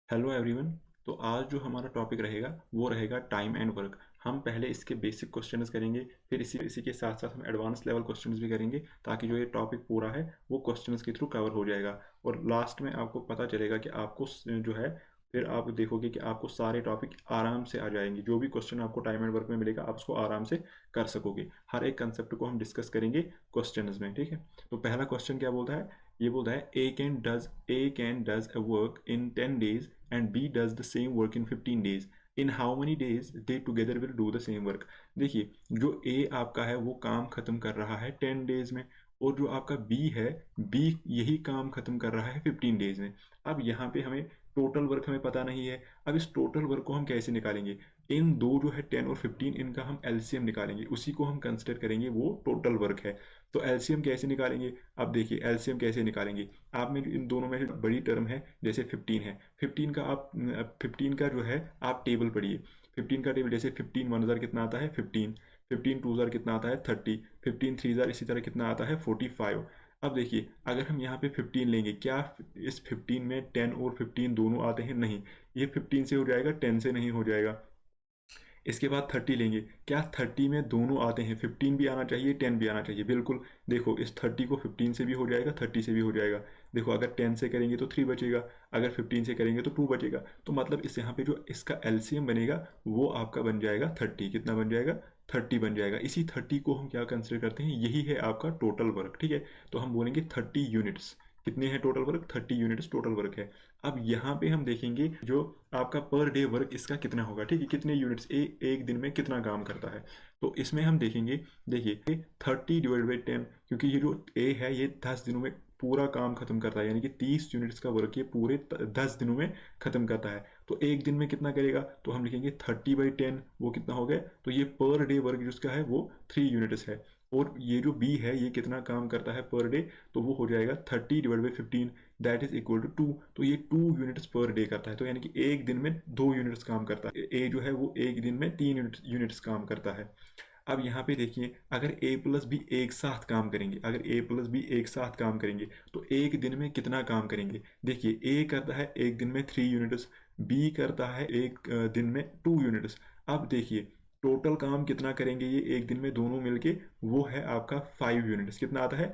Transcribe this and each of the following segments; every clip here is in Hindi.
Hello everyone. तो आज जो हमारा टॉपिक रहेगा वो रहेगा टाइम एंड वर्क। हम पहले इसके बेसिक क्वेश्चंस करेंगे, फिर इसी के साथ साथ हम एडवांस लेवल क्वेश्चंस भी करेंगे ताकि जो ये टॉपिक पूरा है वो क्वेश्चंस के थ्रू कवर हो जाएगा। और लास्ट में आपको पता चलेगा कि आपको जो है, फिर आप देखोगे कि आपको सारे टॉपिक आराम से आ जाएंगे। जो भी क्वेश्चन आपको टाइम एंड वर्क में मिलेगा आप उसको आराम से कर सकोगे। हर एक कंसेप्ट को हम डिस्कस करेंगे क्वेश्चंस में, ठीक है। तो पहला क्वेश्चन क्या बोलता है, ये बोलता है A can does a work in 10 days and B does the same work in 15 days. In how many days they together will do the same work? देखिए, जो A आपका है वो काम खत्म कर रहा है 10 डेज में, और जो आपका B है, B यही काम खत्म कर रहा है 15 डेज में। अब यहाँ पे हमें टोटल वर्क हमें पता नहीं है। अब इस टोटल वर्क को हम कैसे निकालेंगे? इन दो जो है 10 और 15, इनका हम एलसीएम निकालेंगे, उसी को हम कंसिडर करेंगे वो टोटल वर्क है। तो एलसीएम कैसे निकालेंगे? अब देखिए एलसीएम कैसे निकालेंगे। आप में इन दोनों में बड़ी टर्म है, जैसे 15 है, 15 का आप 15 का जो है आप टेबल पढ़िए। 15 का टेबल, जैसे 15 1 जार कितना आता है 15, 15 2 जार कितना आता है 30, 15 3 जार इसी तरह कितना आता है 45। अब देखिए, अगर हम यहाँ पे 15 लेंगे, क्या इस 15 में 10 और 15 दोनों आते हैं? नहीं, ये 15 से हो जाएगा, 10 से नहीं हो जाएगा। इसके बाद 30 लेंगे, क्या 30 में दोनों आते हैं? 15 भी आना चाहिए, 10 भी आना चाहिए, बिल्कुल। देखो, इस 30 को 15 से भी हो जाएगा, 30 से भी हो जाएगा। देखो, अगर 10 से करेंगे तो 3 बचेगा, अगर 15 से करेंगे तो 2 बचेगा। तो मतलब इस यहाँ पे जो इसका एलसीएम बनेगा वो आपका बन जाएगा 30। कितना बन जाएगा? 30 बन जाएगा। इसी 30 को हम क्या कंसिडर करते हैं, यही है आपका टोटल वर्क, ठीक है। तो हम बोलेंगे 30 यूनिट्स। कितने हैं total work? 30 units total work है। अब यहाँ पे हम देखेंगे जो आपका पर डे वर्क इसका कितना होगा, ठीक है, कितने यूनिट्स एक दिन में कितना काम करता है। तो इसमें हम देखेंगे, देखिए 30 डिवाइड बाई 10, क्योंकि ये जो ए है ये 10 दिनों में पूरा काम खत्म करता है, यानी कि 30 यूनिट्स का वर्क ये पूरे 10 दिनों में खत्म करता है। तो एक दिन में कितना करेगा? तो हम लिखेंगे 30/10, वो कितना हो गया? तो ये पर डे वर्क जिसका है वो 3 यूनिट्स है। और ये जो बी है ये कितना काम करता है पर डे? तो वो हो जाएगा 30 divide by 15, that is equal to 2। तो ये 2 यूनिट्स पर डे करता है, तो यानी कि एक दिन में 2 यूनिट्स काम करता है। ए जो है वो एक दिन में 3 यूनिट्स काम करता है। अब यहाँ पे देखिए, अगर ए प्लस बी एक साथ काम करेंगे, अगर ए प्लस बी एक साथ काम करेंगे तो एक दिन में कितना काम करेंगे? देखिए, ए करता है एक दिन में 3 यूनिट्स, बी करता है एक दिन में 2 यूनिट्स। अब देखिए टोटल काम कितना करेंगे ये एक दिन में दोनों मिलके? वो है आपका 5 यूनिट्स। कितना आता है?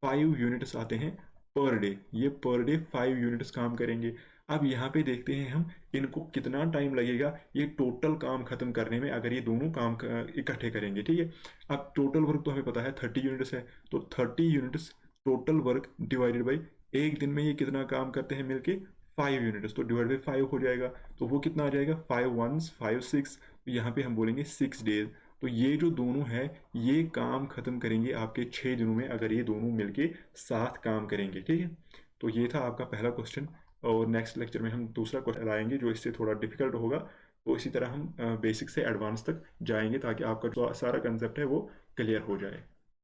5 यूनिट्स आते हैं पर डे। ये पर डे 5 यूनिट्स काम करेंगे। अब यहाँ पे देखते हैं हम इनको कितना टाइम लगेगा ये टोटल काम खत्म करने में, अगर ये दोनों काम इकट्ठे करेंगे, ठीक है। अब टोटल वर्क तो हमें पता है 30 यूनिट्स है, तो 30 units total work divided by एक दिन में ये कितना काम करते हैं मिलके? 5 यूनिट्स, तो डिवाइड बाई 5 हो जाएगा। तो वो कितना आ जाएगा? 5 1s 5 6, तो यहाँ पे हम बोलेंगे 6 डेज। तो ये जो दोनों है ये काम खत्म करेंगे आपके 6 दिनों में, अगर ये दोनों मिलके साथ काम करेंगे, ठीक है। तो ये था आपका पहला क्वेश्चन। और नेक्स्ट लेक्चर में हम दूसरा क्वेश्चन लाएंगे जो इससे थोड़ा डिफिकल्ट होगा। तो इसी तरह हम बेसिक से एडवांस तक जाएंगे ताकि आपका जो सारा कंसेप्ट है वो क्लियर हो जाए।